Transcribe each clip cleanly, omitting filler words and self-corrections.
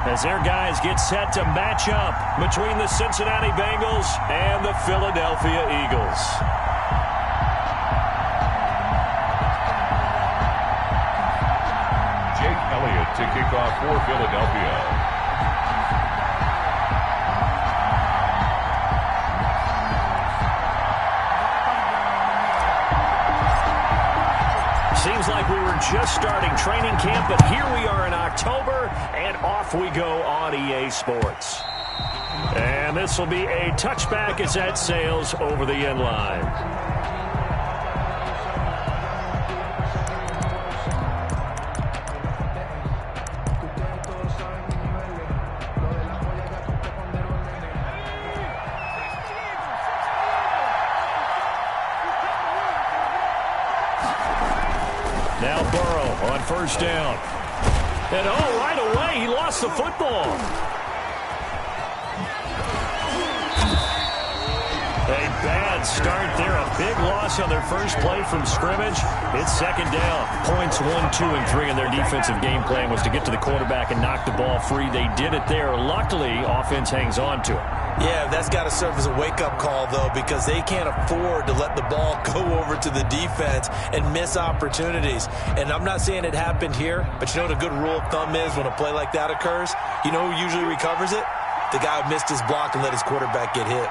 as their guys get set to match up between the Cincinnati Bengals and the Philadelphia Eagles. Jake Elliott to kick off for Philadelphia. Seems like we were just starting training camp, but here we are in October, and off we go on EA Sports. And this will be a touchback as that sails over the end line. Now Burrow on first down. And right away, he lost the football. A bad start there. A big loss on their first play from scrimmage. It's second down. Points 1, 2, and 3 in their defensive game plan was to get to the quarterback and knock the ball free. They did it there. Luckily, offense hangs on to it. Yeah, that's got to serve as a wake-up call, though, because they can't afford to let the ball go over to the defense and miss opportunities. And I'm not saying it happened here, but you know what a good rule of thumb is when a play like that occurs? You know who usually recovers it? The guy who missed his block and let his quarterback get hit.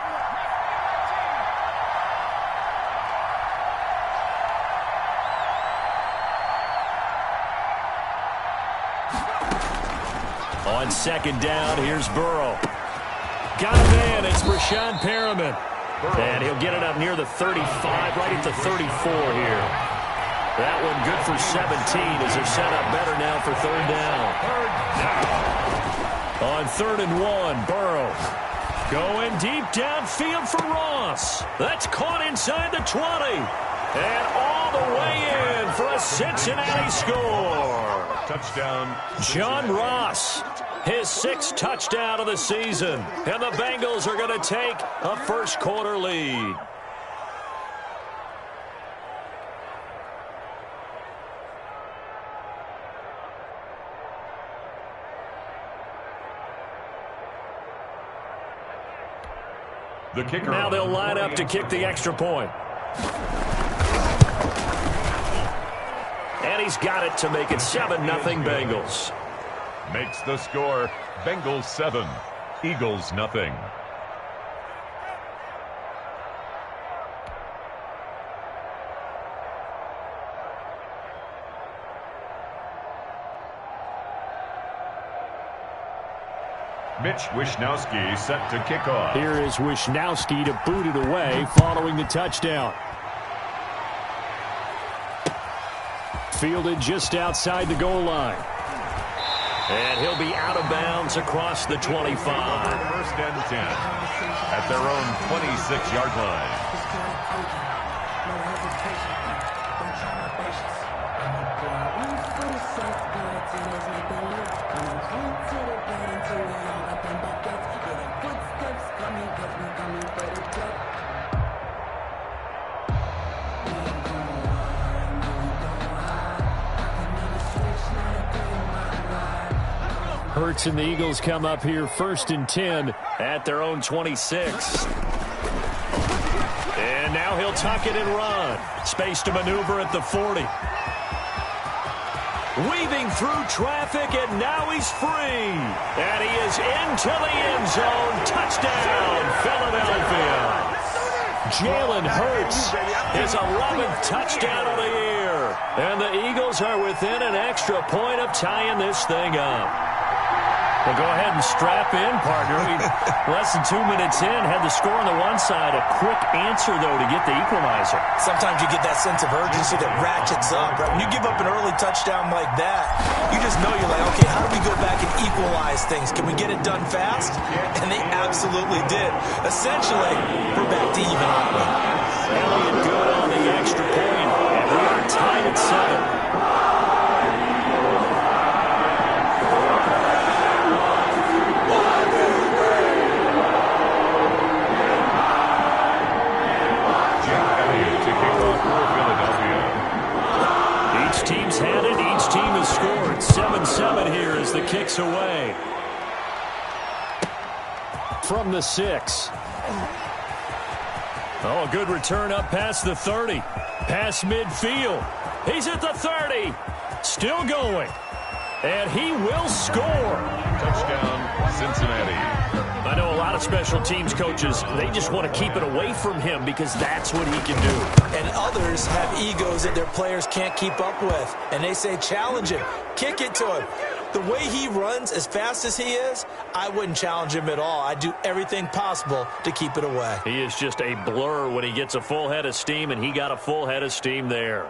On second down, here's Burrow. Got a man. It's Brashad Perriman. And he'll get it up near the 35, right at the 34 here. That one good for 17 as they're set up better now for third down. On 3rd and 1, Burrow. Going deep downfield for Ross. That's caught inside the 20. And all the way in for a Cincinnati score. Touchdown. John Ross. His 6th touchdown of the season. And the Bengals are going to take a first-quarter lead. The kicker. Now they'll line up to kick the extra point. And he's got it to make it 7-0 Bengals. Makes the score Bengals 7, Eagles nothing. Mitch Wishnowsky set to kick off. Here is Wishnowsky to boot it away following the touchdown. Fielded just outside the goal line. And he'll be out of bounds across the 25. First and 10 at their own 26-yard line. Hurts and the Eagles come up here 1st and 10 at their own 26. And now he'll tuck it and run. Space to maneuver at the 40. Weaving through traffic, and now he's free. And he is into the end zone. Touchdown, Philadelphia. Jalen Hurts, his 11th touchdown of the year. And the Eagles are within an extra point of tying this thing up. Well, go ahead and strap in, partner. Less than 2 minutes in, had the score on the one side. A quick answer, though, to get the equalizer. Sometimes you get that sense of urgency that ratchets up. Right? When you give up an early touchdown like that, you just know you're like, okay, how do we go back and equalize things? Can we get it done fast? And they absolutely did. Essentially, we're back to even, aren't we? Elliott good on the extra point, and we are tied at 7. Each team's had it. Each team has scored. 7-7 here as the kick's away. from the 6. Oh, a good return up past the 30. Past midfield. He's at the 30. Still going. And he will score. Touchdown, Cincinnati. I know a lot of special teams coaches, they just want to keep it away from him because that's what he can do. And others have egos that their players can't keep up with. And they say, challenge him. Kick it to him. The way he runs as fast as he is, I wouldn't challenge him at all. I'd do everything possible to keep it away. He is just a blur when he gets a full head of steam, and he got a full head of steam there.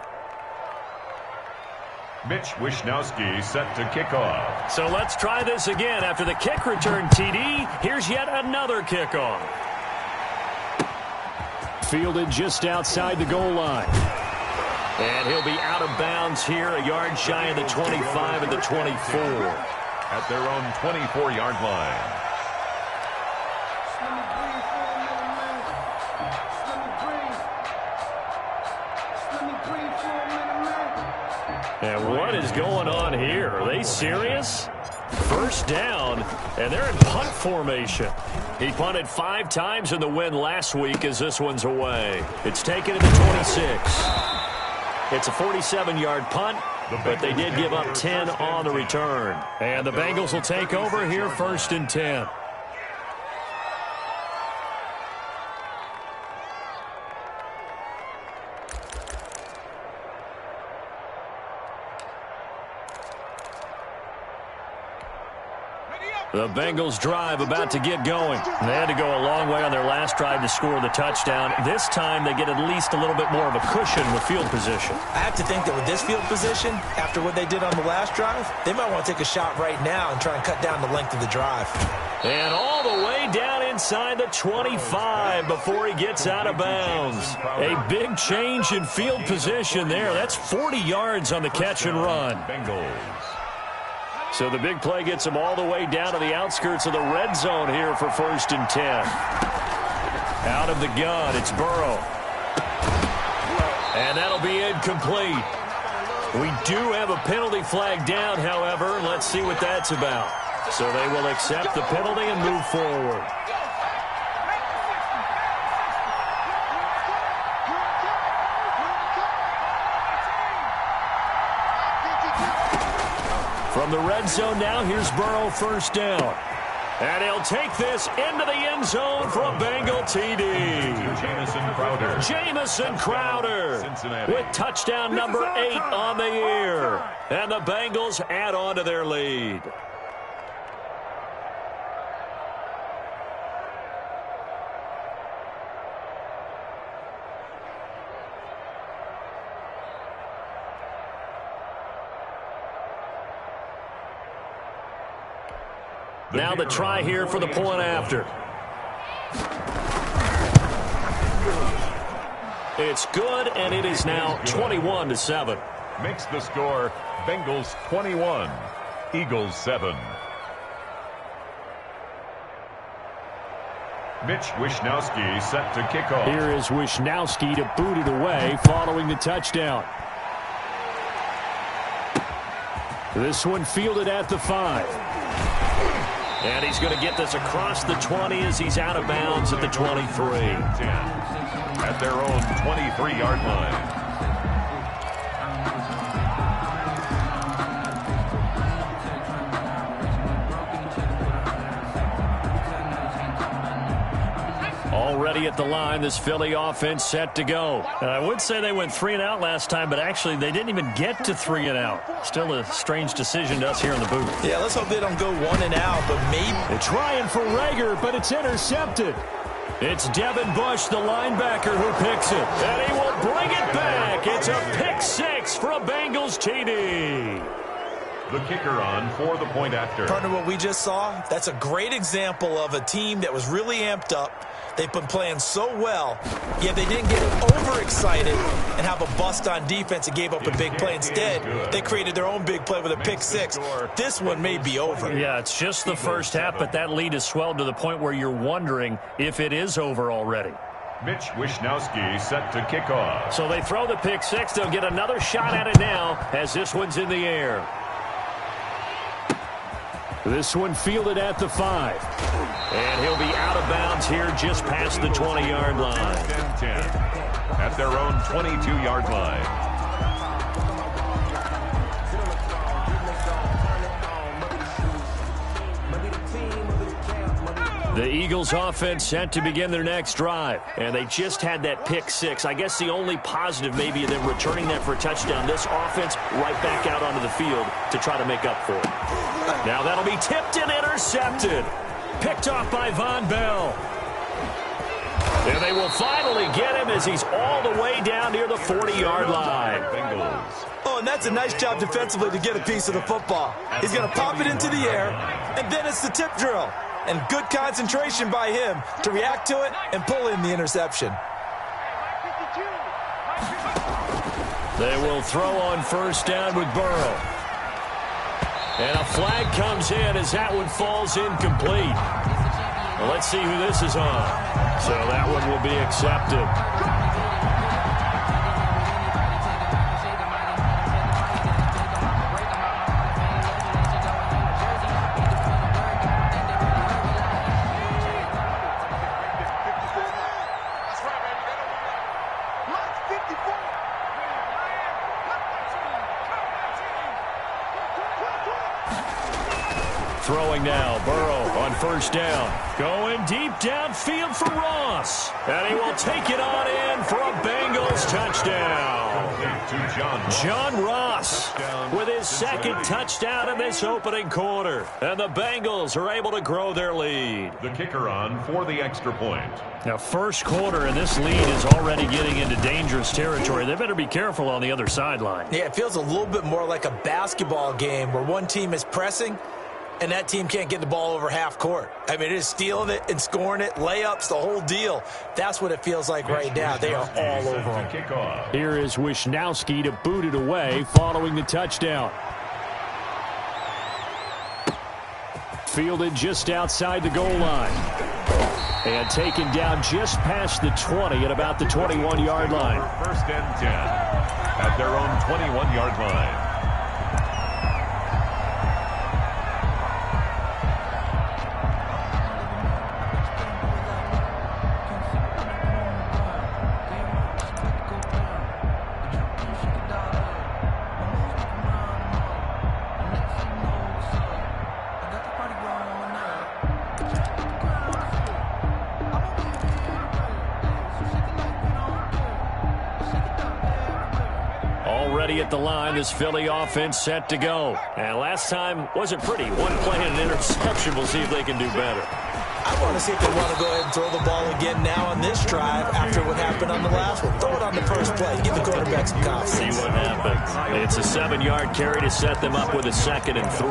Mitch Wishnowsky set to kick off. So let's try this again. After the kick return TD, here's yet another kickoff. Fielded just outside the goal line. And he'll be out of bounds here, a yard shy of the 25 and the 24. At their own 24-yard line. And what is going on here? Are they serious? First down, and they're in punt formation. He punted 5 times in the win last week as this one's away. It's taken at the 26. It's a 47-yard punt, but they did give up 10 on the return. And the Bengals will take over here, 1st and 10. The Bengals drive about to get going. They had to go a long way on their last drive to score the touchdown. This time they get at least a little bit more of a cushion with field position. I have to think that with this field position, after what they did on the last drive, they might want to take a shot right now and try and cut down the length of the drive. And all the way down inside the 25 before he gets out of bounds. A big change in field position there. That's 40 yards on the catch and run. Bengals. So the big play gets him all the way down to the outskirts of the red zone here for 1st and 10. Out of the gun, it's Burrow. And that'll be incomplete. We do have a penalty flag down, however. Let's see what that's about. So they will accept the penalty and move forward. From the red zone now, here's Burrow, 1st down. And he'll take this into the end zone for a Bengal TD. Jamison Crowder with touchdown number 8 on the year. And the Bengals add on to their lead. Now the try here for the point after. It's good, and it is now 21-7. Makes the score Bengals 21, Eagles 7. Mitch Wishnowsky set to kick off. Here is Wishnowsky to boot it away following the touchdown. This one fielded at the 5. And he's going to get this across the 20 as he's out of bounds at the 23. 10 at their own 23-yard line. Already at the line, this Philly offense set to go. And I would say they went 3 and out last time, but actually they didn't even get to 3 and out. Still a strange decision to us here in the booth. Yeah, let's hope they don't go 1 and out, but maybe. They're trying for Rager, but it's intercepted. It's Devin Bush, the linebacker, who picks it. And he will bring it back. It's a pick 6 for a Bengals TD. The kicker on for the point after. Partner, what we just saw, that's a great example of a team that was really amped up. They've been playing so well, yet they didn't get overexcited and have a bust on defense and gave up a big play. Instead, they created their own big play with a pick 6. This one may be over. Yeah, it's just the first half, but that lead has swelled to the point where you're wondering if it is over already. Mitch Wishnowsky set to kick off. So they throw the pick 6. They'll get another shot at it now as this one's in the air. This one fielded at the 5. And he'll be out of bounds here just past the 20-yard line. 10 at their own 22-yard line. The Eagles offense set to begin their next drive, and they just had that pick 6. I guess the only positive maybe of them returning that for a touchdown. This offense right back out onto the field to try to make up for it. Now that'll be tipped and intercepted. Picked off by Von Bell. And they will finally get him as he's all the way down near the 40-yard line. Oh, and that's a nice job defensively to get a piece of the football. He's going to pop it into the air, and then it's the tip drill. And good concentration by him to react to it and pull in the interception. They will throw on first down with Burrow. And a flag comes in as that one falls incomplete. Well, let's see who this is on. So that one will be accepted. Throwing now, Burrow on first down. Going deep downfield for Ross. And he will take it on in for a Bengals touchdown. John Ross with his second touchdown in this opening quarter. And the Bengals are able to grow their lead. The kicker on for the extra point. Now, first quarter, and this lead is already getting into dangerous territory. They better be careful on the other sideline. Yeah, it feels a little bit more like a basketball game where one team is pressing and that team can't get the ball over half court. I mean, it is stealing it and scoring it, layups, the whole deal. That's what it feels like right now. They are all over them. Here is Wisnowski to boot it away following the touchdown. Fielded just outside the goal line. And taken down just past the 20 at about the 21-yard line. First and 10 at their own 21-yard line. At the line, this Philly offense set to go. And last time wasn't pretty. One play and an interception. We'll see if they can do better. I want to see if they want to go ahead and throw the ball again now on this drive after what happened on the last one. Throw it on the first play. Give the quarterback some confidence. See what happens. It's a 7-yard carry to set them up with a 2nd and 3.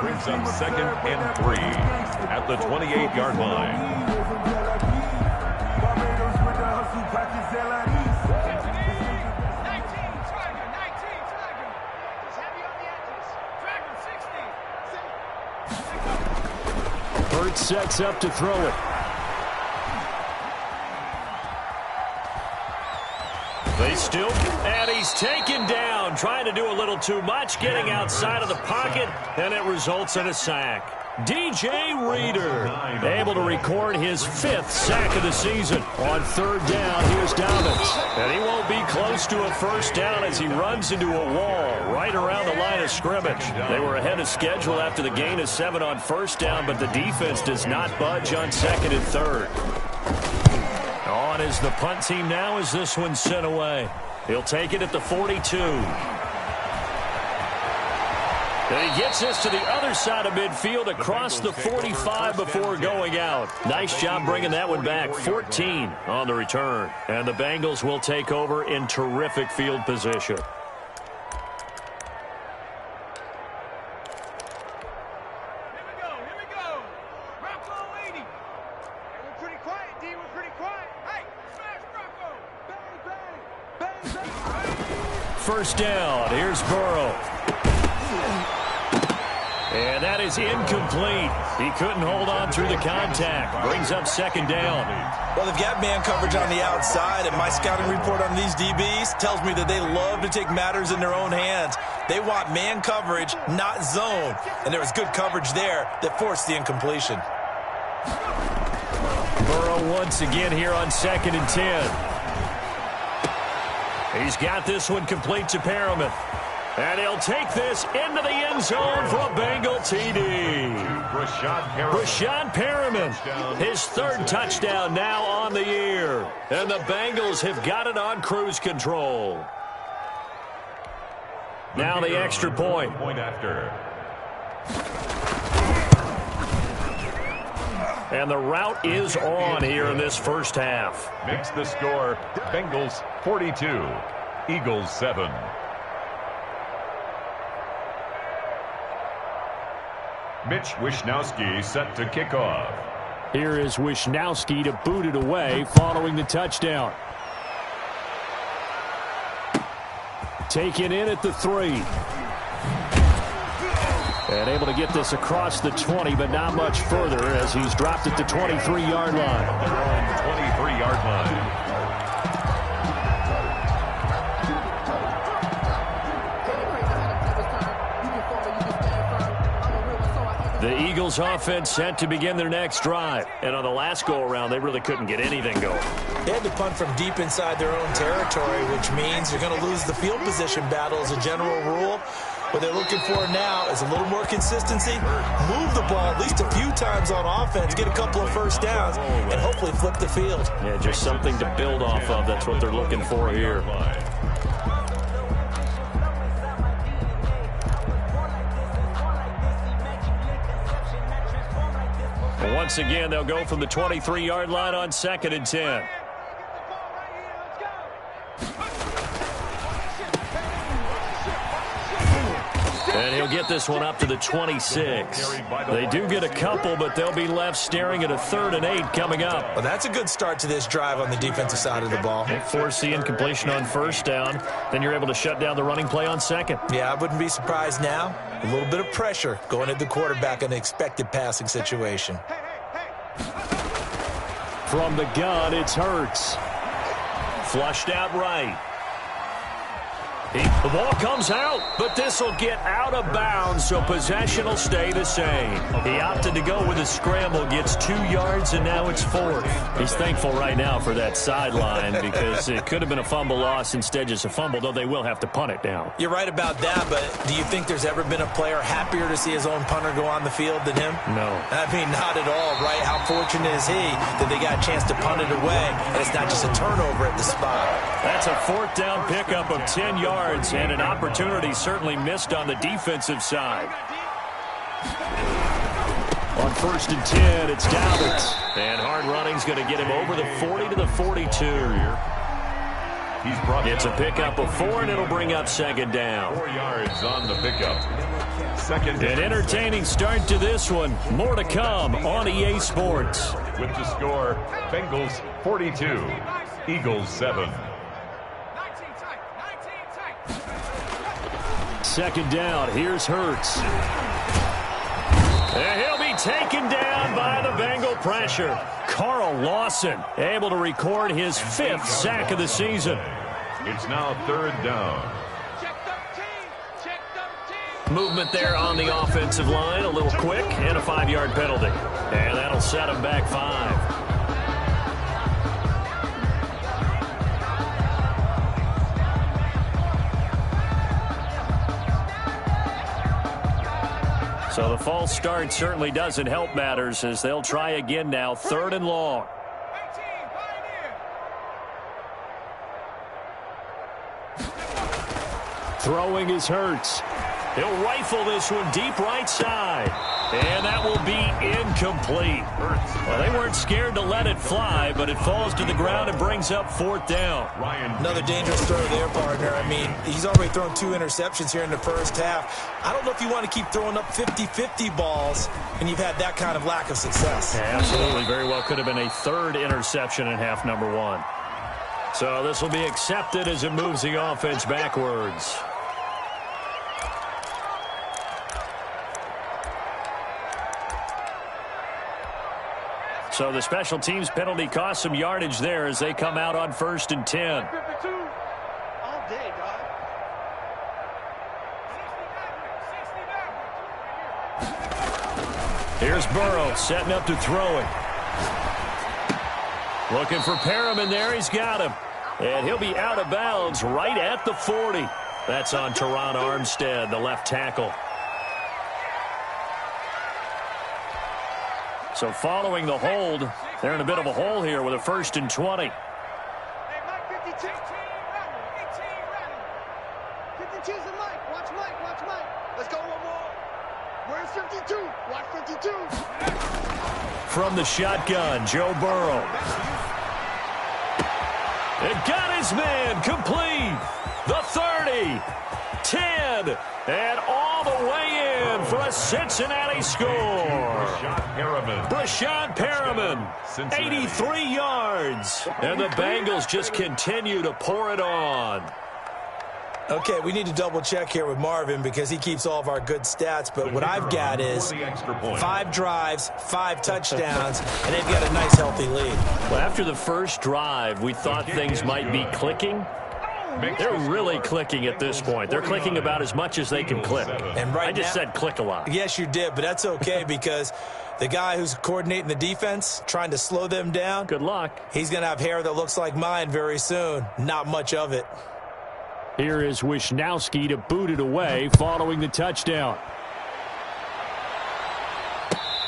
Brings up 2nd and 3 at the 28-yard line. Sets up to throw it. They still, and he's taken down, trying to do a little too much, getting outside of the pocket, and it results in a sack. DJ Reader able to record his 5th sack of the season. On third down, here's Dobbins. And he won't be close to a first down as he runs into a wall right around the line of scrimmage. They were ahead of schedule after the gain of 7 on first down, but the defense does not budge on 2nd and 3rd. On is the punt team now as this one's sent away. He'll take it at the 42. And he gets us to the other side of midfield across the 45 before going out. Nice job bringing that one back. 14 on the return. And the Bengals will take over in terrific field position. Here we go. Rocco 80. Hey, we're pretty quiet, D. We're pretty quiet. Hey, smash Rocco. Bang, bang. Bang, bang. First down. Here's Burrow. And that is incomplete. He couldn't hold on through the contact. Brings up 2nd down. Well, they've got man coverage on the outside, and my scouting report on these DBs tells me that they love to take matters in their own hands. They want man coverage, not zone. And there was good coverage there that forced the incompletion. Burrow once again here on 2nd and 10. He's got this one complete to Perriman. And he'll take this into the end zone for a Bengal TD. Brashad Perriman, his 3rd touchdown now on the year. And the Bengals have got it on cruise control. Now the extra point. And the route is on here in this first half. Makes the score Bengals 42, Eagles 7. Mitch Wishnowsky set to kick off. Here is Wishnowsky to boot it away following the touchdown. Taken in at the 3. And able to get this across the 20, but not much further as he's dropped at the 23-yard line. 23-yard line. The Eagles offense set to begin their next drive. And on the last go-around, they really couldn't get anything going. They had to punt from deep inside their own territory, which means you're going to lose the field position battle as a general rule. What they're looking for now is a little more consistency, move the ball at least a few times on offense, get a couple of first downs, and hopefully flip the field. Yeah, just something to build off of. That's what they're looking for here. Once again, they'll go from the 23-yard line on 2nd and 10. And he'll get this one up to the 26. They do get a couple, but they'll be left staring at a 3rd and 8 coming up. Well, that's a good start to this drive on the defensive side of the ball. They force the incompletion on 1st down. Then you're able to shut down the running play on 2nd. Yeah, I wouldn't be surprised now. A little bit of pressure going at the quarterback in an expected passing situation. From the gun, it's Hurts. Flushed out right. The ball comes out, but this will get out of bounds, so possession will stay the same. He opted to go with a scramble, gets 2 yards, and now it's 4th. He's thankful right now for that sideline because it could have been a fumble loss, instead just a fumble, though they will have to punt it down. You're right about that, but do you think there's ever been a player happier to see his own punter go on the field than him? No. I mean, not at all, right? How fortunate is he that they got a chance to punt it away, and it's not just a turnover at the spot. That's a 4th down pickup of 10 yards, and an opportunity certainly missed on the defensive side. On 1st and 10, it's Dobbins. And hard running's going to get him over the 40 to the 42. It's a pickup of 4, and it'll bring up 2nd down. 4 yards on the pickup. 2nd. An entertaining start to this one. More to come on EA Sports. With the score, Bengals 42, Eagles 7. 2nd down. Here's Hurts. And he'll be taken down by the Bengal pressure. Carl Lawson able to record his 5th sack of the season. It's now 3rd down. Movement there on the offensive line. A little quick and a 5-yard penalty. And that'll set him back 5. So the false start certainly doesn't help matters as they'll try again now, 3rd and long. Throwing is Hurts. He'll rifle this one deep right side. And that will be incomplete. Well, they weren't scared to let it fly, but it falls to the ground and brings up 4th down. Another dangerous throw there, partner. I mean, he's already thrown 2 interceptions here in the first half. I don't know if you want to keep throwing up 50-50 balls, and you've had that kind of lack of success. Yeah, absolutely. Very well could have been a 3rd interception in half number 1. So this will be accepted as it moves the offense backwards. So the special teams penalty cost some yardage there as they come out on 1st and 10. All day, dog. Here's Burrow setting up to throw it. Looking for Perriman there. He's got him. And he'll be out of bounds right at the 40. That's on Teron Armstead, the left tackle. So following the hold, they're in a bit of a hole here with a 1st and 20. Hey, Mike 52. 18 ready. 52's the Mike. Watch Mike. Watch Mike. Let's go one more. Where's 52? Watch 52. From the shotgun, Joe Burrow. It got his man complete. The 30, 10, and all the way in for a Cincinnati score. Brashad Perriman, 83 yards. And the Bengals just continue to pour it on. Okay, we need to double-check here with Marvin because he keeps all of our good stats. But what I've got is 5 drives, 5 touchdowns, and they've got a nice, healthy lead. Well, after the first drive, we thought things might be clicking. They're really clicking at this point. They're clicking about as much as they can click. And right I just said click a lot. Yes, you did, but that's okay because the guy who's coordinating the defense, trying to slow them down, good luck. He's going to have hair that looks like mine very soon. Not much of it. Here is Wisnowski to boot it away following the touchdown.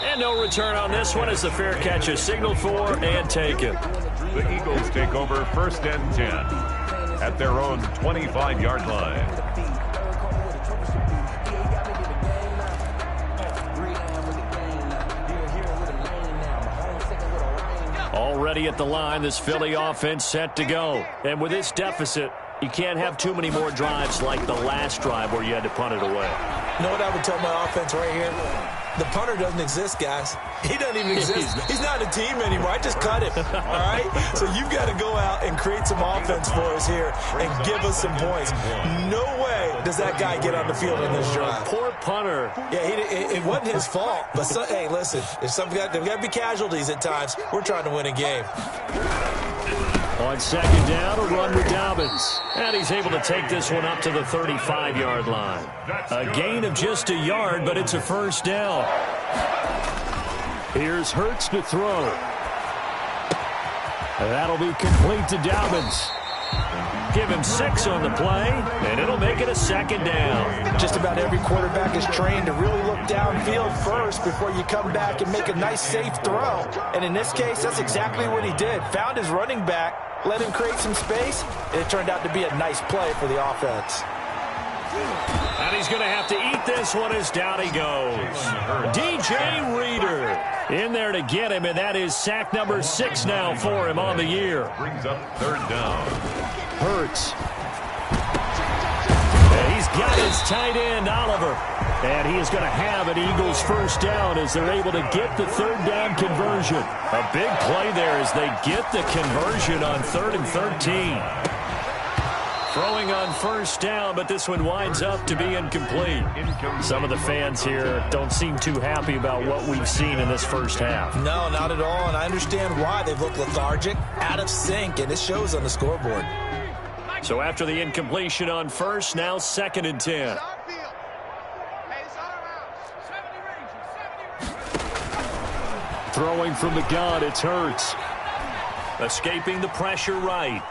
And no return on this one as the fair catch is signaled for and taken. The Eagles take over 1st and 10 at their own 25-yard line. Already at the line, this Philly offense set to go. And with this deficit, you can't have too many more drives like the last drive where you had to punt it away. You know what I would tell my offense right here? The punter doesn't exist, guys. He doesn't even exist. He's not a team anymore. I just cut him, all right? So you've got to go out and create some offense for us here and give us some points. No way does that guy get on the field in this drive. Poor punter. Yeah, it wasn't his fault. But, hey, listen, there's got to be casualties at times. We're trying to win a game. On 2nd down, a run with Dobbins. And he's able to take this one up to the 35-yard line. A gain of just a yard, but it's a 1st down. Here's Hurts to throw. That'll be complete to Dobbins. Give him 6 on the play, and it'll make it a 2nd down. Just about every quarterback is trained to really look downfield first before you come back and make a nice, safe throw. And in this case, that's exactly what he did. Found his running back, let him create some space, and it turned out to be a nice play for the offense. And he's going to have to eat this one as down he goes. DJ Reader in there to get him, and that is sack number 6 now for him on the year. Brings up 3rd down. Hurts. And he's got his tight end, Oliver. And he is going to have an Eagles 1st down as they're able to get the 3rd down conversion. A big play there as they get the conversion on 3rd and 13. Throwing on 1st down, but this one winds up to be incomplete. Some of the fans here don't seem too happy about what we've seen in this first half. No, not at all, and I understand why. They've looked lethargic, out of sync, and it shows on the scoreboard. So after the incompletion on 1st, now 2nd and 10. Throwing from the gun, it's Hurts. Escaping the pressure right.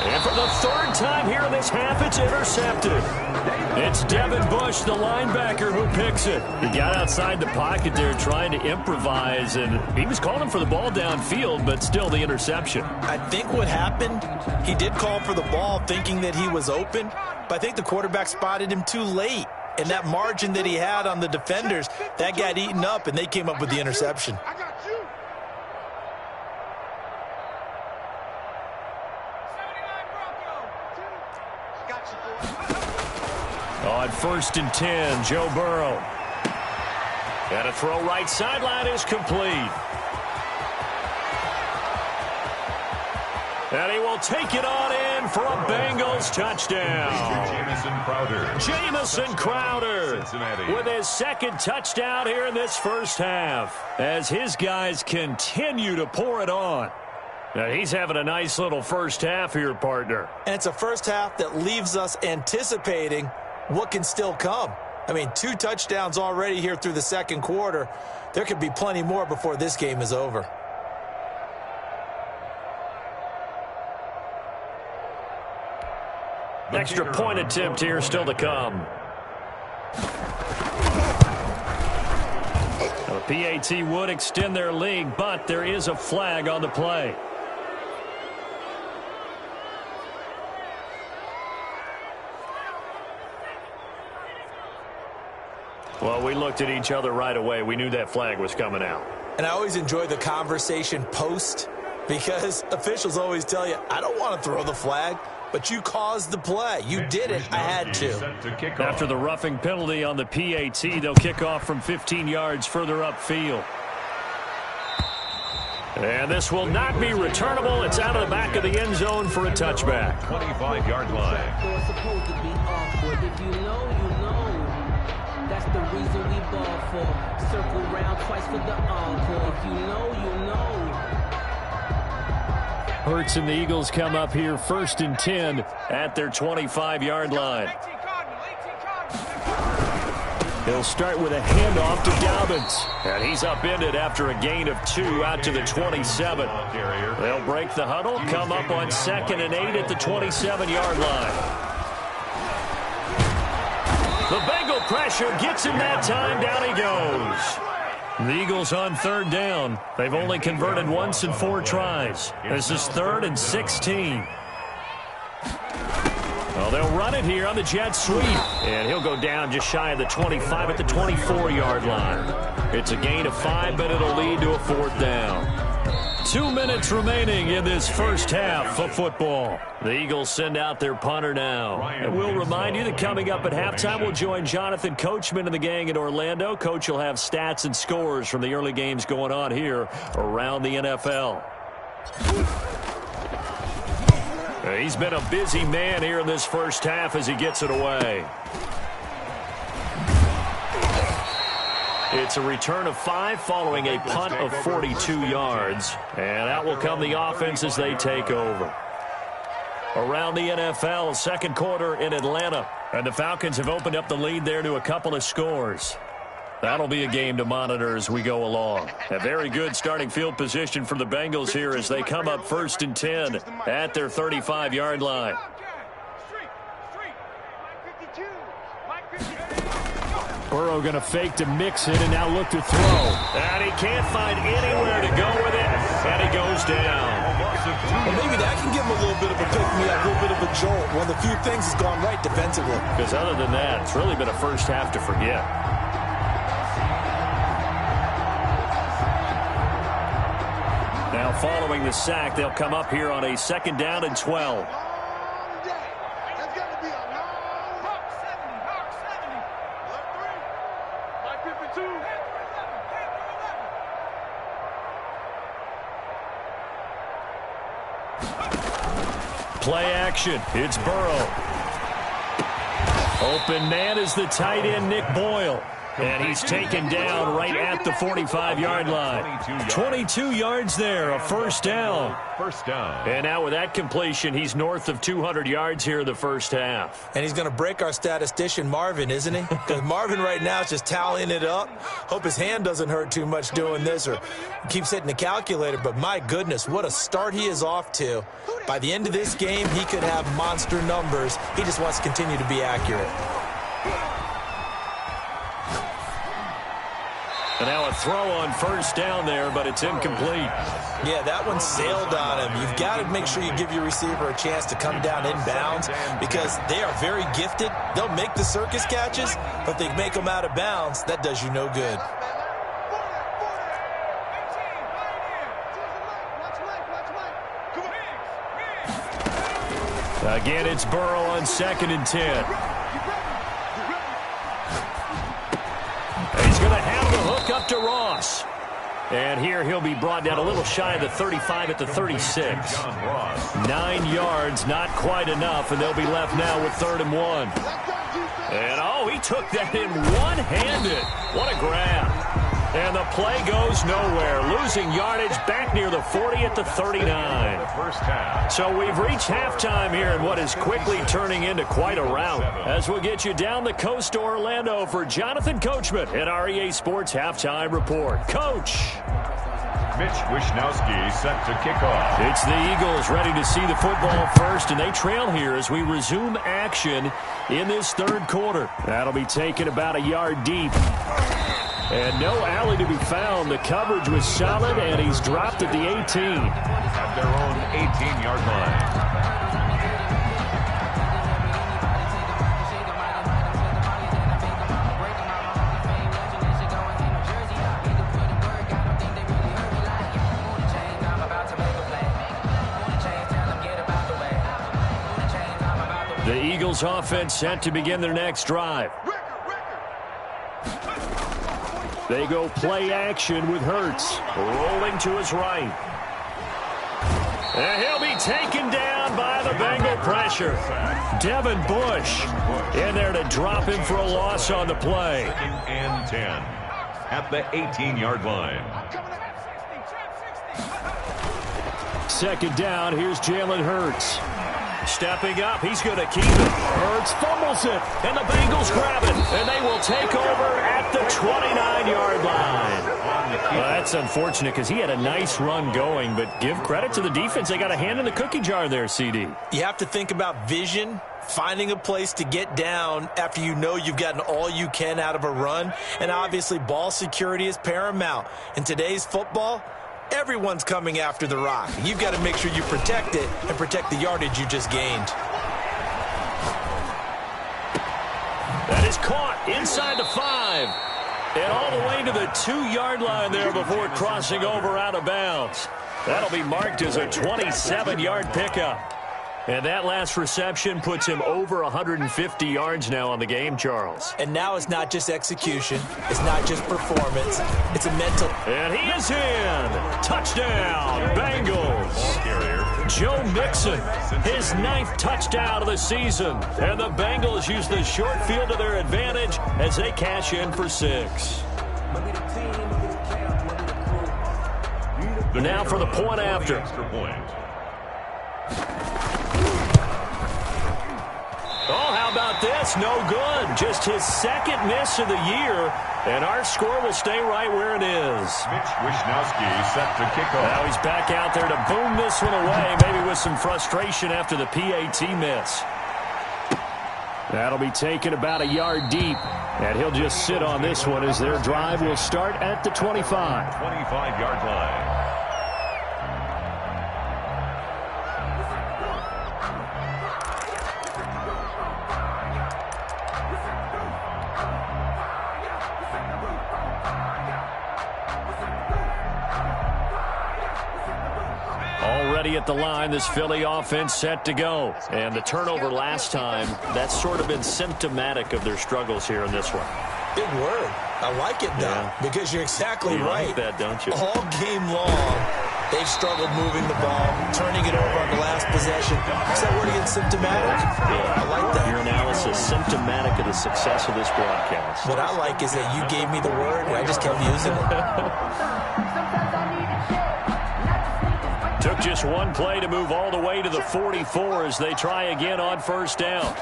And for the 3rd time here in this half, it's intercepted. It's Devin Bush, the linebacker, who picks it. He got outside the pocket there trying to improvise, and he was calling for the ball downfield, but still the interception. I think what happened, he did call for the ball thinking that he was open, but I think the quarterback spotted him too late. And that margin that he had on the defenders, that got eaten up, and they came up with the interception. On 1st and 10, Joe Burrow. And a throw right sideline is complete. And he will take it on in for a Bengals touchdown. Jamison Crowder with his 2nd touchdown here in this first half as his guys continue to pour it on. Now, he's having a nice little first half here, partner. And it's a first half that leaves us anticipating what can still come. I mean, 2 touchdowns already here through the second quarter. There could be plenty more before this game is over. Extra point attempt here still to come. The PAT would extend their lead, but there is a flag on the play. Well, we looked at each other right away. We knew that flag was coming out. And I always enjoy the conversation post because officials always tell you, I don't want to throw the flag, but you caused the play. You did it. I had to. After the roughing penalty on the PAT, they'll kick off from 15 yards further upfield. And this will not be returnable. It's out of the back of the end zone for a touchback. 25-yard line. If you know, you know. That's the reason we ball for. Circle round twice for the encore. If you know, you know. Hurts and the Eagles come up here 1st and 10 at their 25-yard line. He'll start with a handoff to Dobbins. And he's upended after a gain of 2 out to the 27. They'll break the huddle, come up on 2nd and 8 at the 27-yard line. The Bengal pressure gets him that time. Down he goes. The Eagles on 3rd down. They've only converted once in 4 tries. This is 3rd and 16. Well, they'll run it here on the jet sweep. And he'll go down just shy of the 25 at the 24-yard line. It's a gain of 5, but it'll lead to a 4th down. 2 minutes remaining in this first half of football. The Eagles send out their punter now. And we'll remind you that coming up at halftime, we'll join Jonathan Coachman and the gang in Orlando. Coach will have stats and scores from the early games going on here around the NFL. He's been a busy man here in this first half as he gets it away. It's a return of 5 following a punt of 42 yards. And out will come the offense as they take over. Around the NFL, second quarter in Atlanta. And the Falcons have opened up the lead there to a couple of scores. That'll be a game to monitor as we go along. A very good starting field position for the Bengals here as they come up 1st and 10 at their 35-yard line. Burrow going to fake to mix it and now look to throw. And he can't find anywhere to go with it. And he goes down. Well, maybe that can give him a little bit of a pick-me-up, a little bit of a jolt. One of the few things has gone right defensively. Because other than that, it's really been a first half to forget. Now following the sack, they'll come up here on a 2nd down and 12. Play action. It's Burrow. Open man is the tight end, Nick Boyle. And he's taken down right at the 45-yard line. 22 yards there, a first down. And now with that completion, he's north of 200 yards here in the first half. And he's going to break our statistician, Marvin, isn't he? Because Marvin right now is just tallying it up. Hope his hand doesn't hurt too much doing this or keeps hitting the calculator. But my goodness, what a start he is off to. By the end of this game, he could have monster numbers. He just wants to continue to be accurate. And now a throw on first down there, but it's incomplete. Yeah, that one sailed on him. You've got to make sure you give your receiver a chance to come down inbounds because they are very gifted. They'll make the circus catches, but if they make them out of bounds, that does you no good. Again, it's Burrow on 2nd and 10. He's going to have the hook up to Ross. And here he'll be brought down a little shy of the 35 at the 36. 9 yards, not quite enough, and they'll be left now with 3rd and 1. And, oh, he took that in one-handed. What a grab. And the play goes nowhere. Losing yardage back near the 40 at the 39. First half. So we've reached halftime here in what is quickly turning into quite a rout. As we'll get you down the coast to Orlando for Jonathan Coachman at REA Sports Halftime Report. Coach. Mitch Wishnowsky set to kick off. It's the Eagles ready to see the football first, and they trail here as we resume action in this third quarter. That'll be taken about a yard deep. And no alley to be found. The coverage was solid, and he's dropped at the 18. At their own 18-yard line. The Eagles offense set to begin their next drive. They go play action with Hurts. Rolling to his right. And he'll be taken down by the Bengal pressure. Devin Bush in there to drop him for a loss on the play. 2nd and 10 at the 18-yard line. Second down, here's Jalen Hurts. Stepping up, he's going to keep it. Hurts fumbles it, and the Bengals grab it, and they will take over at the 29-yard line. Well, that's unfortunate because he had a nice run going, but give credit to the defense. They got a hand in the cookie jar there, CD. You have to think about vision, finding a place to get down after you know you've gotten all you can out of a run, and obviously ball security is paramount. In today's football, everyone's coming after the rock. You've got to make sure you protect it and protect the yardage you just gained. That is caught inside the 5. And all the way to the 2-yard line there before crossing over out of bounds. That'll be marked as a 27-yard pickup. And that last reception puts him over 150 yards now on the game, Charles. And now it's not just execution. It's not just performance. It's a mental. And he is in. Touchdown, Bengals. Joe Mixon, his 9th touchdown of the season. And the Bengals use the short field to their advantage as they cash in for 6. Now for the point after. Oh, how about this? No good. Just his 2nd miss of the year, and our score will stay right where it is. Mitch Wishnowsky set to kick off. Now he's back out there to boom this one away, maybe with some frustration after the PAT miss. That'll be taken about a yard deep, and he'll just sit on this one as their drive will start at the 25. 25-yard line. Already at the line, this Philly offense set to go. And the turnover last time, that's sort of been symptomatic of their struggles here in this one. Big word. I like it, though, because you're exactly right. You like that, don't you? All game long, they've struggled moving the ball, turning it over on the last possession. Is that word again, symptomatic? Yeah, I like that. Your analysis, symptomatic of the success of this broadcast. What I like is that you gave me the word, and I just kept using it. Took just one play to move all the way to the 44 as they try again on first down.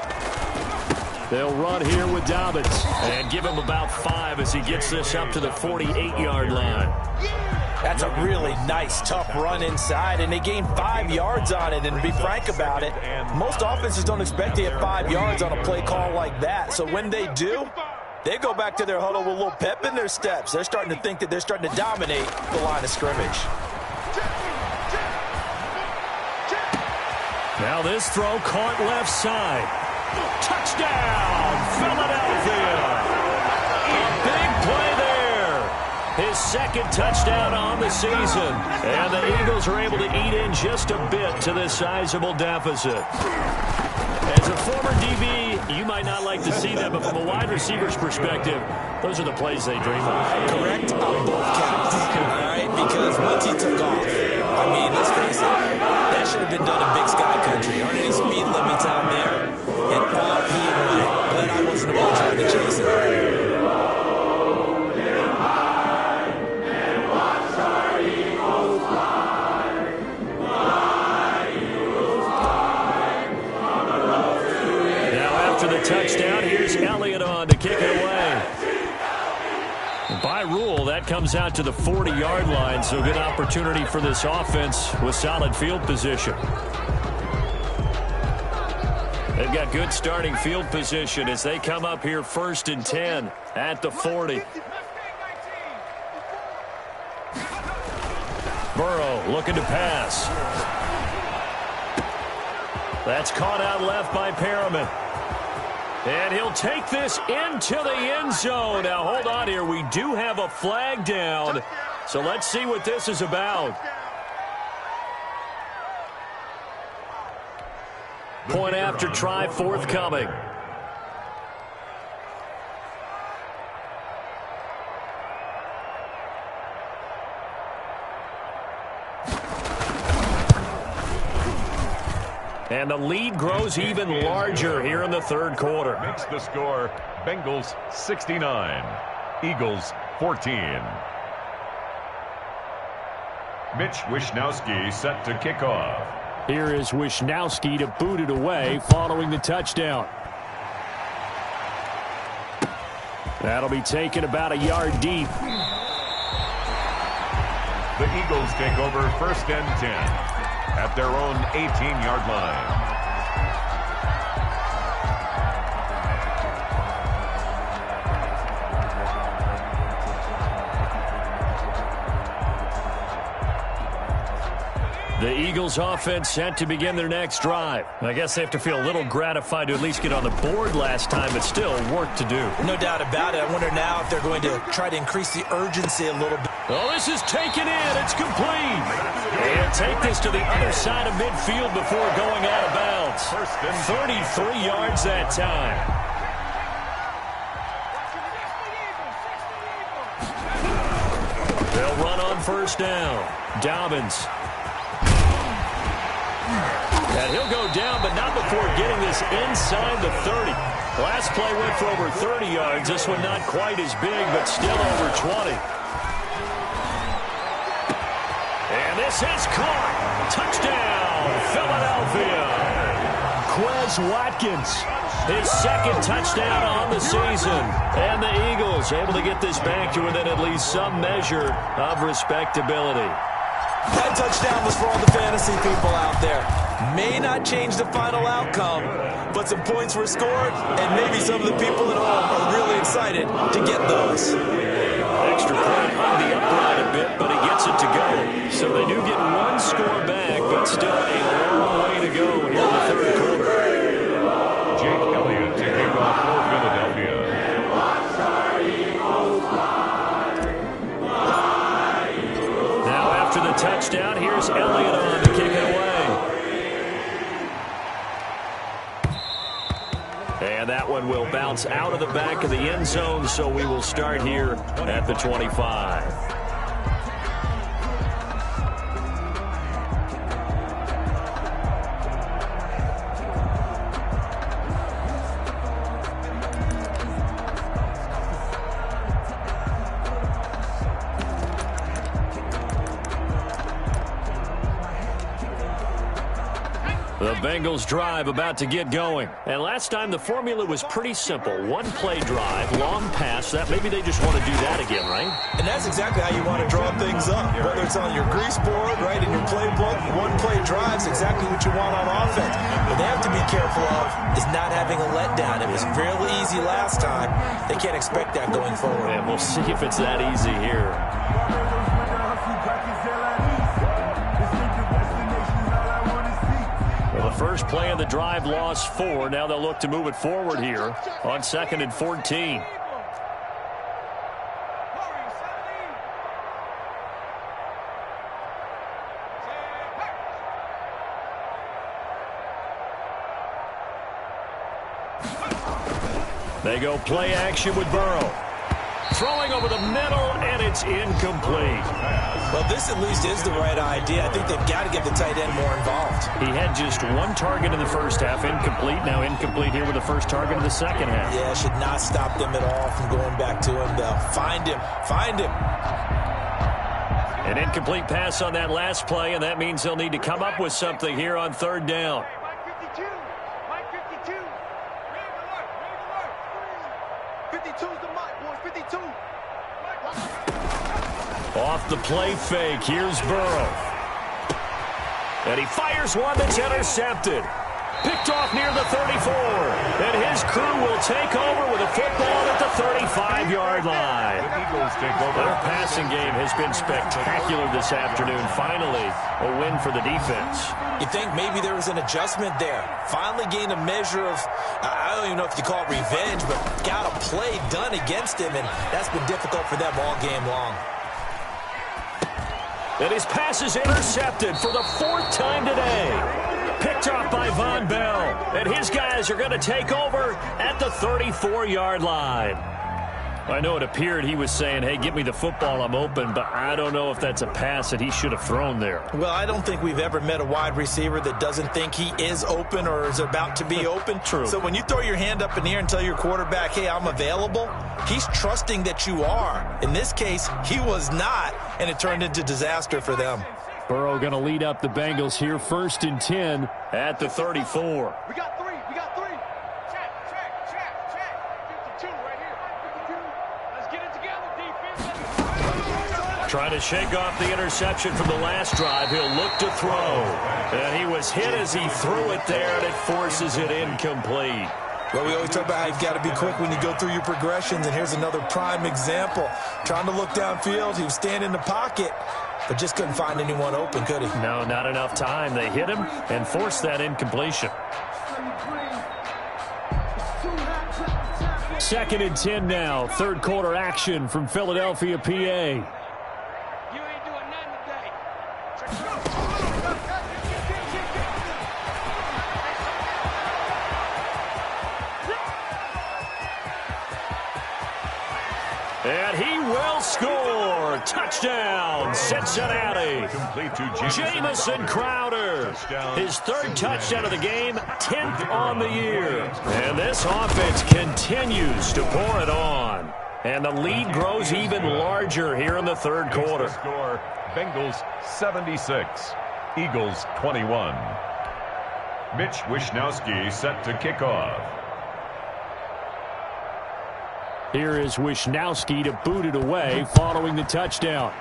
They'll run here with Dobbins and give him about 5 as he gets this up to the 48-yard line. That's a really nice, tough run inside, and they gained 5 yards on it. And to be frank about it, most offenses don't expect to get 5 yards on a play call like that. So when they do, they go back to their huddle with a little pep in their steps. They're starting to think that they're starting to dominate the line of scrimmage. Now this throw caught left side. Touchdown, Philadelphia. A big play there. His 2nd touchdown on the season. And the Eagles are able to eat in just a bit to this sizable deficit. As a former DB, you might not like to see that, but from a wide receiver's perspective, those are the plays they dream of. Correct on both counts. All right, because once he took off, I mean, let's face it, that should have been done in Big Sky Country. Aren't any speed limits out there? And off he went. Glad I wasn't the one trying to chase it. rule. That comes out to the 40-yard line, so good opportunity for this offense with solid field position. They've got good starting field position as they come up here 1st and 10 at the 40. Burrow looking to pass. That's caught out left by Perriman. And he'll take this into the end zone. Now, hold on here. We do have a flag down. So let's see what this is about. Point after try forthcoming. And the lead grows even larger here in the third quarter. Makes the score Bengals 69, Eagles 14. Mitch Wishnowsky set to kick off. Here is Wishnowsky to boot it away following the touchdown. That'll be taken about a yard deep. The Eagles take over 1st and 10 at their own 18-yard line. The Eagles offense set to begin their next drive. I guess they have to feel a little gratified to at least get on the board last time, but still work to do. No doubt about it. I wonder now if they're going to try to increase the urgency a little bit. Oh, this is taken in. It's complete. And take this to the other side of midfield before going out of bounds. 33 yards that time. They'll run on 1st down. Dobbins. And he'll go down, but not before getting this inside the 30. Last play went for over 30 yards. This one not quite as big, but still over 20. And this is caught. Touchdown, Philadelphia. Quez Watkins, his 2nd touchdown on the season. And the Eagles able to get this back to within at least some measure of respectability. That touchdown was for all the fantasy people out there. May not change the final outcome, but some points were scored, and maybe some of the people at home are really excited to get those. Extra point on the upright a bit, but he gets it to go. So they do get one score back, but still a long way to go here in the third quarter. Jake Elliott taking off for Philadelphia. Now after the touchdown, here's Elliott on to kick it away. And that one will bounce out of the back of the end zone, so we will start here at the 25. The Bengals drive about to get going. And last time the formula was pretty simple. One play drive, long pass. That maybe they just want to do that again, right? And that's exactly how you want to draw things up. Whether it's on your grease board, right, in your playbook, one play drive's exactly what you want on offense. What they have to be careful of is not having a letdown. It was fairly easy last time. They can't expect that going forward. And we'll see if it's that easy here. Well, the first play of the drive lost 4. Now they'll look to move it forward here on 2nd and 14. They go play action with Burrow. Throwing over the middle, and it's incomplete. Well, this at least is the right idea. I think they've got to get the tight end more involved. He had just one target in the first half, incomplete. Now incomplete here with the first target of the second half. Yeah, should not stop them at all from going back to him, though. Find him. Find him. An incomplete pass on that last play, and that means they'll need to come up with something here on 3rd down. Mike 52. Red alert. 52's the mark, boys. 52. Off the play fake, here's Burrow. And he fires one that's intercepted. Picked off near the 34. And his crew will take over with a football at the 35-yard line. The Eagles take over. Their passing game has been spectacular this afternoon. Finally, a win for the defense. You think maybe there was an adjustment there. Finally gained a measure of, I don't even know if you call it revenge, but got a play done against him, and that's been difficult for them all game long. And his pass is intercepted for the 4th time today. Picked off by Von Bell. And his guys are going to take over at the 34-yard line. I know it appeared he was saying, hey, give me the football, I'm open, but I don't know if that's a pass that he should have thrown there. Well, I don't think we've ever met a wide receiver that doesn't think he is open or is about to be open. True. So when you throw your hand up in the air and tell your quarterback, hey, I'm available, he's trusting that you are. In this case, he was not, and it turned into disaster for them. Burrow going to lead up the Bengals here, 1st and 10 at the 34. We got 3. Check. 52 right here. 52. Let's get it together, defense. Trying to shake off the interception from the last drive. He'll look to throw. And he was hit as he threw it there, and it forces it incomplete. Well, we always talk about how you've got to be quick when you go through your progressions, and here's another prime example. Trying to look downfield, he was standing in the pocket, but just couldn't find anyone open, could he? No, not enough time. They hit him and forced that incompletion. 2nd and 10 now. 3rd quarter action from Philadelphia, PA. You ain't doing nothing today. And he will score. Touchdown, Cincinnati. Complete to Jamison Crowder. His 3rd touchdown of the game, 10th on the year. And this offense continues to pour it on. And the lead grows even larger here in the 3rd quarter. Score, Bengals 76, Eagles 21. Mitch Wishnowsky set to kick off. Here is Wishnowsky to boot it away following the touchdown.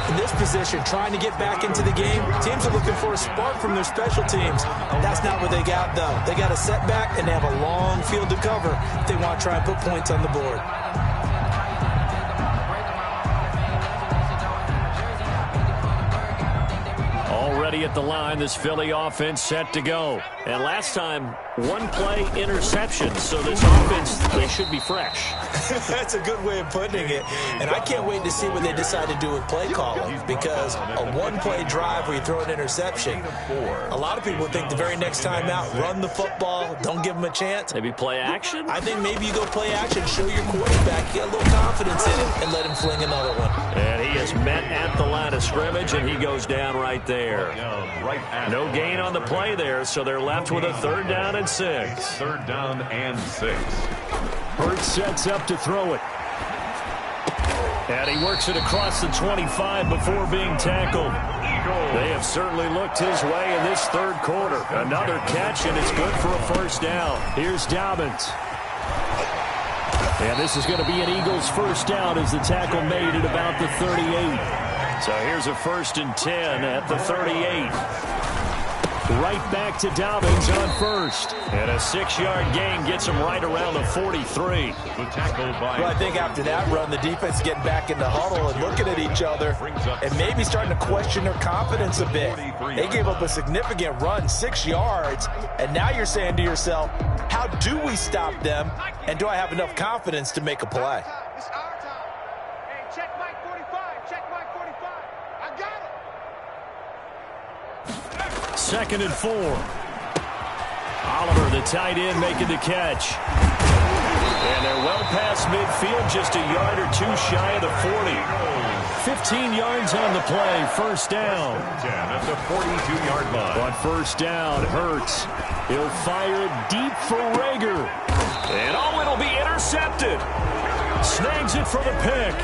In this position, trying to get back into the game, teams are looking for a spark from their special teams. That's not what they got, though. They got a setback, and they have a long field to cover if they want to try and put points on the board. Already at the line, this Philly offense set to go. And last time, 1-play interception, so this offense, they should be fresh. That's a good way of putting it. And I can't wait to see what they decide to do with play calling, because a 1-play drive where you throw an interception, a lot of people think the very next time out, run the football, don't give them a chance. Maybe play action? I think maybe you go play action, show your quarterback, get a little confidence in him, and let him fling another one. And he is met at the line of scrimmage, and he goes down right there. No gain on the play there, so they're left with a 3rd down and 6. 3rd down and 6. Hurts sets up to throw it. And he works it across the 25 before being tackled. They have certainly looked his way in this 3rd quarter. Another catch, and it's good for a 1st down. Here's Dobbins. And this is going to be an Eagles 1st down as the tackle made at about the 38. So here's a 1st and 10 at the 38. Right back to Dobbins on 1st. And a 6-yard gain gets him right around the 43. The tackle by... Well, I think after that run, the defense is getting back in the huddle and looking at each other and maybe starting to question their confidence a bit. They gave up a significant run, 6 yards, and now you're saying to yourself, how do we stop them, and do I have enough confidence to make a play? It's our time. Hey, check Mike 45. Check Mike 45. I got it. 2nd and 4. Oliver, the tight end, making the catch. And they're well past midfield, just a yard or 2 shy of the 40. 15 yards on the play, 1st down. 10 at the 42-yard line. On 1st down, Hurts. He'll fire it deep for Rager. And oh, it'll be intercepted. Snags it for the pick.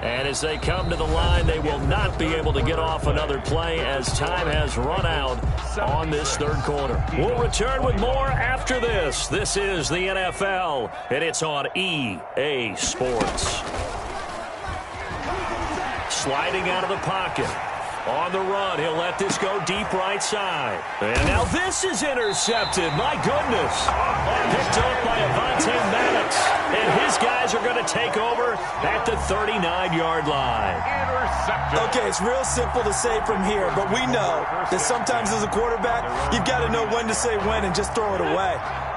And as they come to the line, they will not be able to get off another play as time has run out on this third quarter. We'll return with more after this. This is the NFL, and it's on EA Sports. Sliding out of the pocket. On the run, he'll let this go deep right side. And now this is intercepted. My goodness. Picked up by Avonte Maddox. And his guys are going to take over at the 39-yard line. Intercepted. Okay, it's real simple to say from here, but we know that sometimes as a quarterback, you've got to know when to say when and just throw it away.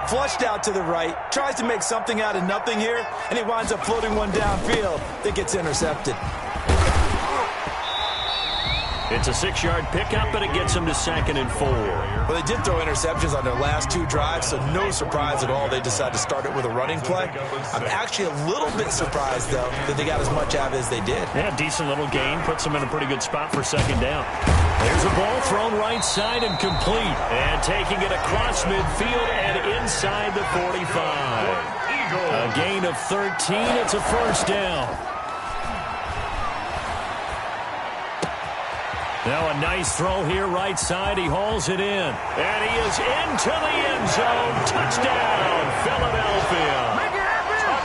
Flushed out to the right, tries to make something out of nothing here, and he winds up floating one downfield that gets intercepted. It's a 6-yard pickup, but it gets them to 2nd and 4. Well, they did throw interceptions on their last 2 drives, so no surprise at all they decided to start it with a running play. I'm actually a little bit surprised, though, that they got as much out of it as they did. Yeah, decent little gain. Puts them in a pretty good spot for 2nd down. There's a ball thrown right side and complete. And taking it across midfield and inside the 45. A gain of 13. It's a 1st down. Now a nice throw here right side. He hauls it in. And he is into the end zone. Touchdown, Philadelphia.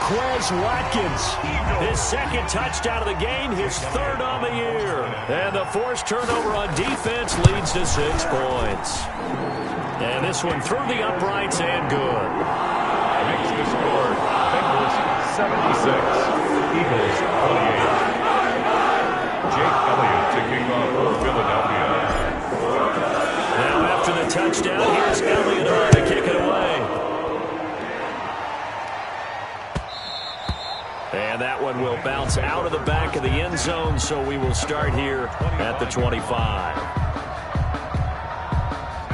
Quez Watkins. His 2nd touchdown of the game. His 3rd on the year. And the forced turnover on defense leads to 6 points. And this one through the uprights and good. Makes the score Bengals 76, Eagles 28. Jake Elliott to kick off for Philadelphia. Now after the touchdown, here's Elliott on to kick it away. And that one will bounce out of the back of the end zone, so we will start here at the 25.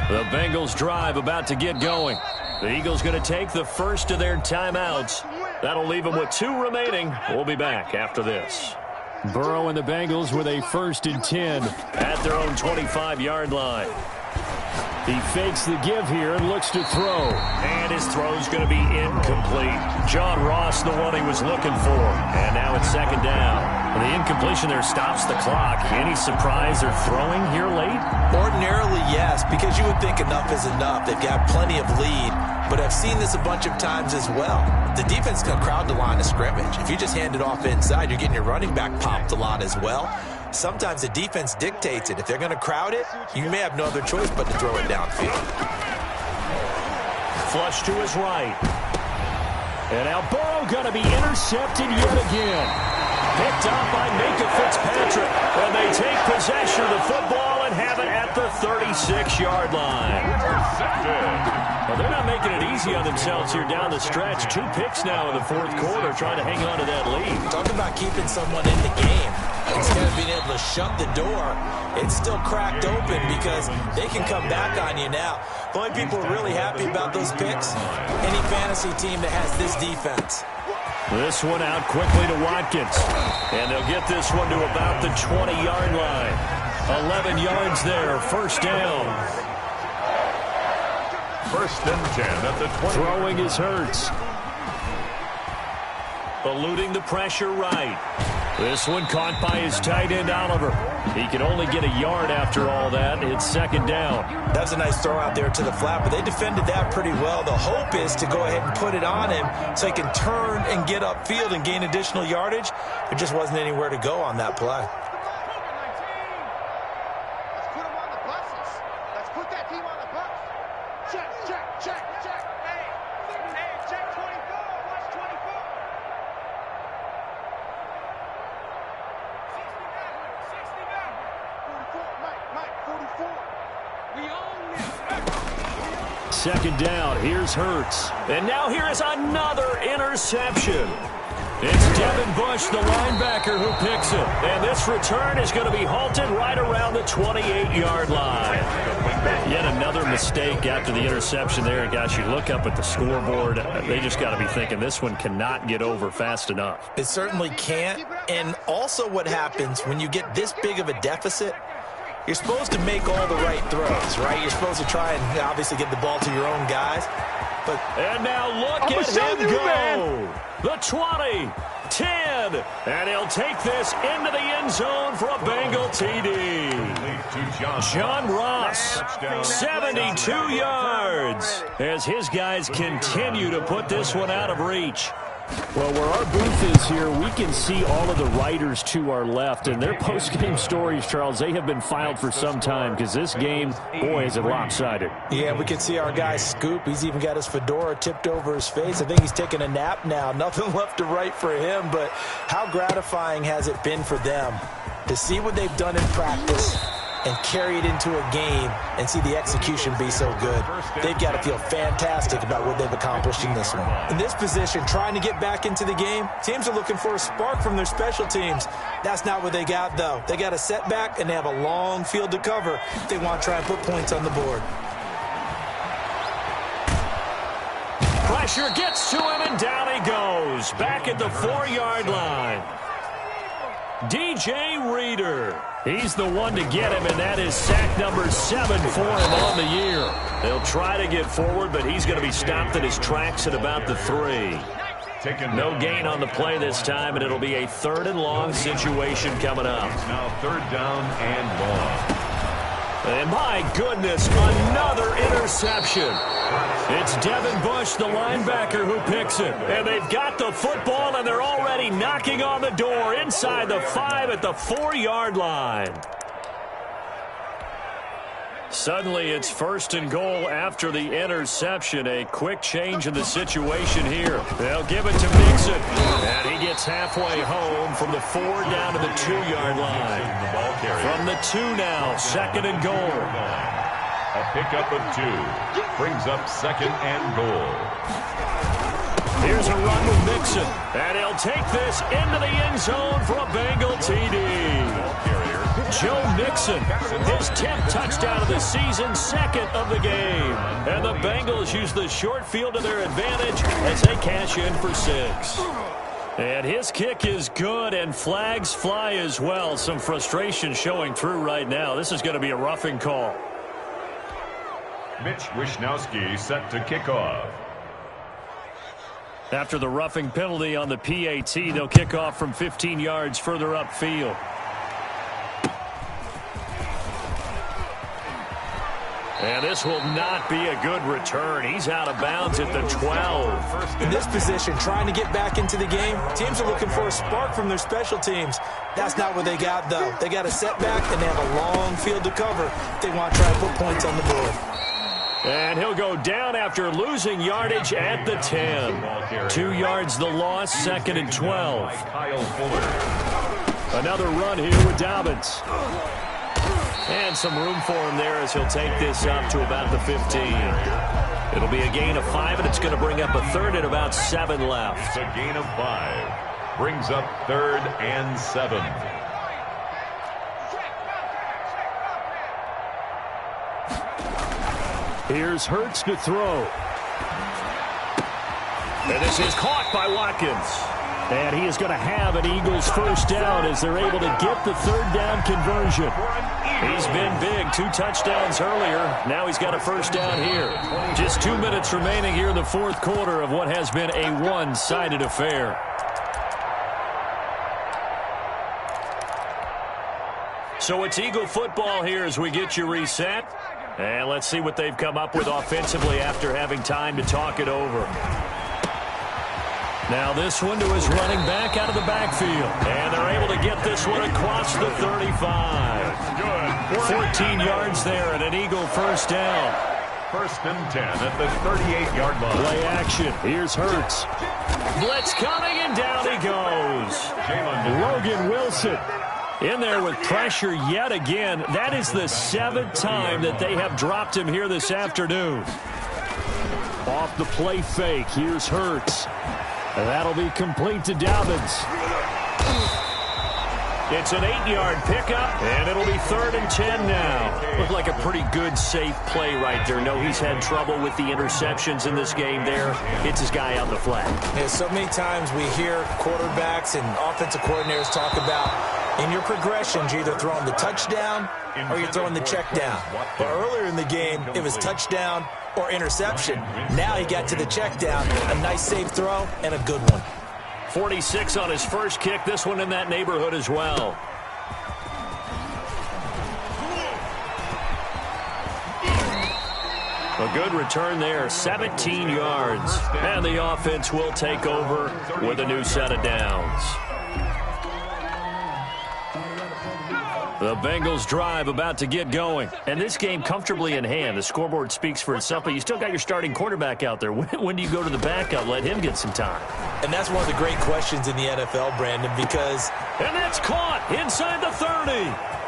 The Bengals drive about to get going. The Eagles going to take the first of their timeouts. That'll leave them with 2 remaining. We'll be back after this. Burrow and the Bengals with a 1st and 10 at their own 25-yard line. He fakes the give here and looks to throw. And his throw's going to be incomplete. John Ross, the one he was looking for. And now it's 2nd down. The incompletion there stops the clock. Any surprise they're throwing here late? Ordinarily, yes, because you would think enough is enough. They've got plenty of lead, but I've seen this a bunch of times as well. The defense can crowd the line of scrimmage. If you just hand it off inside, you're getting your running back popped a lot as well. Sometimes the defense dictates it. If they're going to crowd it, you may have no other choice but to throw it downfield. Flush to his right. And now Burrow going to be intercepted yet again. Picked up by Minka Fitzpatrick. And they take possession of the football and have it at the 36-yard line. Well, they're not making it easy on themselves here down the stretch. 2 picks now in the 4th quarter, trying to hang on to that lead. Talk about keeping someone in the game. Instead of being able to shut the door, it's still cracked open because they can come back on you now. The only people who are really happy about those picks, any fantasy team that has this defense. This one out quickly to Watkins. And they'll get this one to about the 20-yard line. 11 yards there, 1st down. 1st and 10 at the 20. Throwing is Hurts. Eluding the pressure right. This one caught by his tight end, Oliver. He can only get a yard after all that. It's 2nd down. That's a nice throw out there to the flat, but they defended that pretty well. The hope is to go ahead and put it on him so he can turn and get upfield and gain additional yardage. There just wasn't anywhere to go on that play. Let's put him on the buses. Let's put that team on the bus. Check, check, check, check. Hey, check 24. Watch 24. 44. We own it. 2nd down. Here's Hurts. And now here is another interception. It's Devin Bush, the linebacker, who picks it. And this return is going to be halted right around the 28-yard line. Yet another mistake after the interception there. And gosh, you look up at the scoreboard, they just got to be thinking this one cannot get over fast enough. It certainly can't. And also what happens when you get this big of a deficit, you're supposed to make all the right throws, right? You're supposed to try and obviously get the ball to your own guys. And now look at him go. The 20, 10. And he'll take this into the end zone for a Bengal TD. John Ross, 72 yards, as his guys continue to put this one out of reach. Well, where our booth is here, we can see all of the writers to our left, and their post-game stories, Charles, they have been filed for some time because this game, boy, is it lopsided. Yeah, we can see our guy Scoop. He's even got his fedora tipped over his face. I think he's taking a nap now. Nothing left to write for him, but how gratifying has it been for them to see what they've done in practice and carry it into a game and see the execution be so good. They've got to feel fantastic about what they've accomplished in this one. In this position, trying to get back into the game, teams are looking for a spark from their special teams. That's not what they got, though. They got a setback, and they have a long field to cover if they want to try and put points on the board. Pressure gets to him, and down he goes. Back at the 4-yard line. DJ Reader. He's the one to get him, and that is sack number 7 for him on the year. They'll try to get forward, but he's going to be stopped in his tracks at about the 3. No gain on the play this time, and it'll be a 3rd and long situation coming up. Now 3rd down and long. And my goodness, another interception. It's Devin Bush, the linebacker, who picks it. And they've got the football, and they're already knocking on the door inside the 5 at the 4-yard line. Suddenly, it's 1st and goal after the interception. A quick change in the situation here. They'll give it to Mixon. And he gets halfway home from the 4 down to the 2-yard line. From the 2 now, 2nd and goal. A pickup of 2 brings up 2nd and goal. Here's a run with Mixon. And he'll take this into the end zone for a Bengal TD. Joe Mixon, his 10th touchdown of the season, 2nd of the game. And the Bengals use the short field to their advantage as they cash in for 6. And his kick is good, and flags fly as well. Some frustration showing through right now. This is going to be a roughing call. Mitch Wisnowski set to kick off. After the roughing penalty on the PAT, they'll kick off from 15 yards further upfield. And this will not be a good return. He's out of bounds at the 12. In this position, trying to get back into the game, teams are looking for a spark from their special teams. That's not what they got, though. They got a setback, and they have a long field to cover if they want to try to put points on the board. And he'll go down after losing yardage at the 10. 2 yards the loss, 2nd and 12. Another run here with Dobbins. And some room for him there as he'll take this up to about the 15. It'll be a gain of 5, and it's going to bring up a 3rd and about 7 left. It's a gain of 5. Brings up 3rd and 7. Here's Hurts to throw. And this is caught by Watkins. And he is going to have an Eagles 1st down as they're able to get the 3rd down conversion. He's been big. 2 touchdowns earlier. Now he's got a 1st down here. Just 2 minutes remaining here in the 4th quarter of what has been a one-sided affair. So it's Eagle football here as we get you reset. And let's see what they've come up with offensively after having time to talk it over. Now this one to his running back out of the backfield. And they're able to get this one across the 35. Good. 14 yards there and an Eagle 1st down. 1st and 10 at the 38-yard line. Play action. Here's Hurts. Blitz coming, and down he goes. Logan Wilson. In there with pressure yet again. That is the 7th time that they have dropped him here this afternoon. Off the play fake. Here's Hurts. And that'll be complete to Dobbins. It's an 8-yard pickup, and it'll be 3rd and 10 now. Looked like a pretty good, safe play right there. No, he's had trouble with the interceptions in this game there. Hits his guy out in the flat. Yeah, so many times we hear quarterbacks and offensive coordinators talk about in your progressions, you're either throwing the touchdown or you're throwing the check down. But earlier in the game, it was touchdown or interception. Now he got to the check down, a nice safe throw, and a good one. 46 on his first kick. This one in that neighborhood as well. A good return there, 17 yards. And the offense will take over with a new set of downs. The Bengals drive about to get going. And this game comfortably in hand. The scoreboard speaks for itself, but you still got your starting quarterback out there. When do you go to the backup? Let him get some time. And that's one of the great questions in the NFL, Brandon, because... And that's caught inside the 30.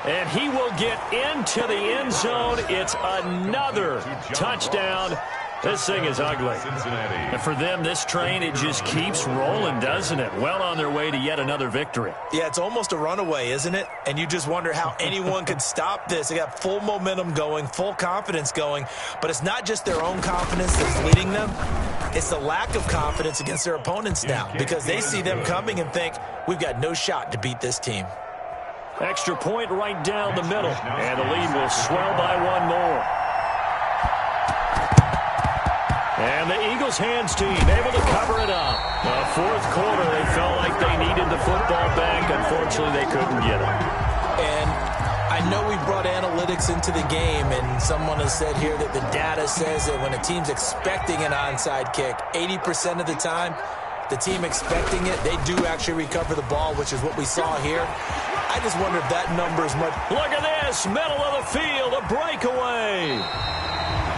And he will get into the end zone. It's another touchdown. This thing is ugly. And for them, this train, it just keeps rolling, doesn't it? Well on their way to yet another victory. Yeah, it's almost a runaway, isn't it? And you just wonder how anyone could stop this. They got full momentum going, full confidence going. But it's not just their own confidence that's leading them. It's the lack of confidence against their opponents now, because they see them coming and think, we've got no shot to beat this team. Extra point right down the middle. And the lead will swell by one more. And the Eagles hands team able to cover it up. The fourth quarter, they felt like they needed the football back. Unfortunately, they couldn't get it. And I know we brought analytics into the game, and someone has said here that the data says that when a team's expecting an onside kick, 80% of the time, the team expecting it, they do actually recover the ball, which is what we saw here. I just wonder if that number is much... Look at this, middle of the field, a breakaway.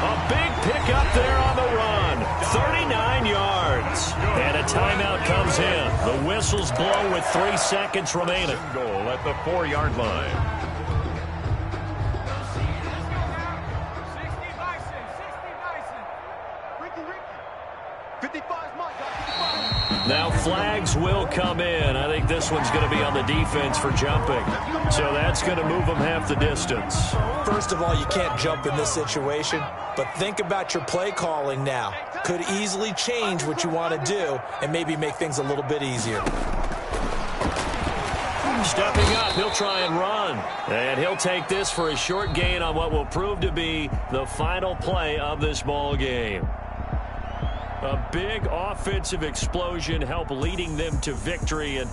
A big pickup there on the run, 39 yards. And a timeout comes in. The whistles blow with 3 seconds remaining. Goal at the 4-yard line. 60 Bison, 60 Bison. Ricky. 55's mine, guys, 55. Now flags will come in. I think this one's going to be on the defense for jumping. So that's going to move them half the distance. First of all, you can't jump in this situation, but think about your play calling now. Could easily change what you want to do and maybe make things a little bit easier. Stepping up, he'll try and run. And he'll take this for a short gain on what will prove to be the final play of this ball game. A big offensive explosion helped leading them to victory. And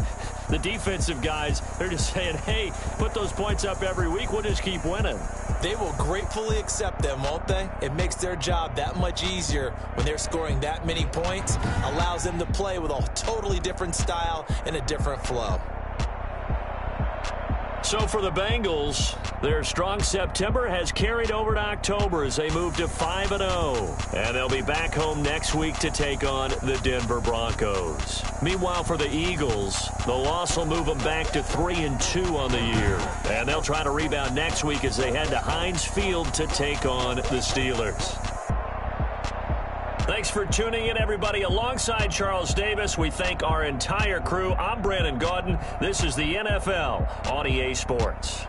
the defensive guys, they're just saying, hey, put those points up every week. We'll just keep winning. They will gratefully accept them, won't they? It makes their job that much easier when they're scoring that many points. Allows them to play with a totally different style and a different flow. So for the Bengals, their strong September has carried over to October as they move to 5-0. And they'll be back home next week to take on the Denver Broncos. Meanwhile, for the Eagles, the loss will move them back to 3-2 on the year. And they'll try to rebound next week as they head to Heinz Field to take on the Steelers. Thanks for tuning in, everybody. Alongside Charles Davis, we thank our entire crew. I'm Brandon Gaudin. This is the NFL on EA Sports.